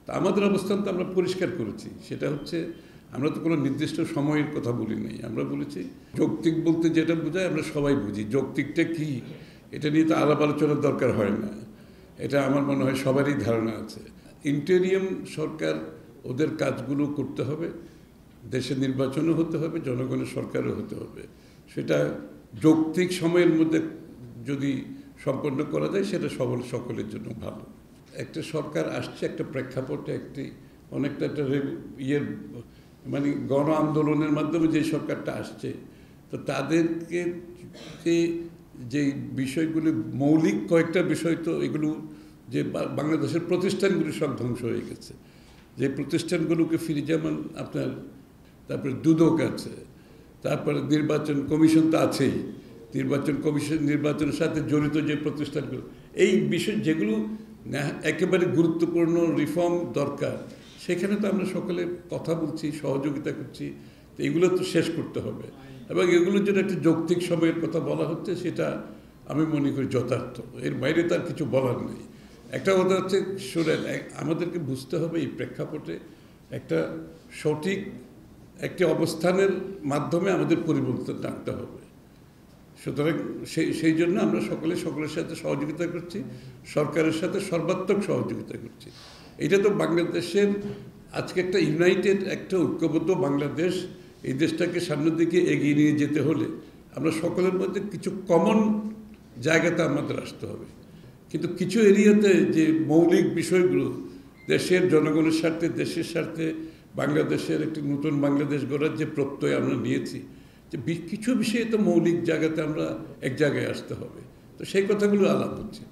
তা আমাদের অবস্থান তো আমরা পরিষ্কার করেছি, সেটা হচ্ছে আমরা তো কোনো নির্দিষ্ট সময়ের কথা বলি নাই। আমরা বলেছি যৌক্তিক বলতে যেটা বোঝায় আমরা সবাই বুঝি, যৌক্তিকটা কি এটা নিয়ে তো আলাপ আলোচনার দরকার হয় না, এটা আমার মনে হয় সবারই ধারণা আছে। ইন্টেরিয়াম সরকার ওদের কাজগুলো করতে হবে, দেশে নির্বাচনও হতে হবে, জনগণের সরকারও হতে হবে। সেটা যৌক্তিক সময়ের মধ্যে যদি সম্পন্ন করা যায় সেটা সকলের জন্য ভালো। একটা সরকার আসছে একটা প্রেক্ষাপটে, অনেকটা একটা ইয়ের মানে গণ আন্দোলনের মাধ্যমে যে সরকারটা আসছে, তো তাদেরকে যে বিষয়গুলি মৌলিক কয়েকটা বিষয়, তো এগুলো যে বাংলাদেশের প্রতিষ্ঠানগুলি সব ধ্বংস হয়ে গেছে, যে প্রতিষ্ঠানগুলোকে ফিরে, যেমন আপনার তারপরে দুদক আছে, তারপরে নির্বাচন কমিশন তো আছেই, নির্বাচনের সাথে জড়িত যে প্রতিষ্ঠানগুলো, এই বিষয় যেগুলো একেবারে গুরুত্বপূর্ণ রিফর্ম দরকার, সেখানে তো আমরা সকলে কথা বলছি, সহযোগিতা করছি। তো এগুলো তো শেষ করতে হবে, এবং এগুলোর জন্য একটা যৌক্তিক সময়ের কথা বলা হচ্ছে, সেটা আমি মনে করি যথার্থ। এর বাইরে তার কিছু বলার নেই। একটা কথা হচ্ছে, শুনেন, আমাদেরকে বুঝতে হবে এই প্রেক্ষাপটে একটা সঠিক একটি অবস্থানের মাধ্যমে আমাদের পরিবর্তন আনতে হবে। সুতরাং সেই জন্য আমরা সকলের সাথে সহযোগিতা করছি, সরকারের সাথে সর্বাত্মক সহযোগিতা করছি। এটা তো বাংলাদেশের আজকে একটা ইউনাইটেড, একটা ঐক্যবদ্ধ বাংলাদেশ, এই দেশটাকে সামনের দিকে এগিয়ে নিয়ে যেতে হলে আমরা সকলের মধ্যে কিছু কমন জায়গাতে আমাদের আসতে হবে। কিন্তু কিছু এরিয়াতে যে মৌলিক বিষয়গুলো দেশের জনগণের স্বার্থে, দেশের স্বার্থে, বাংলাদেশের একটি নতুন বাংলাদেশ গড়ার যে প্রত্যয় আমরা নিয়েছি, যে কিছু বিষয়ে তো মৌলিক জায়গাতে আমরা এক জায়গায় আসতে হবে। তো সেই কথাগুলো আলাপ হচ্ছে।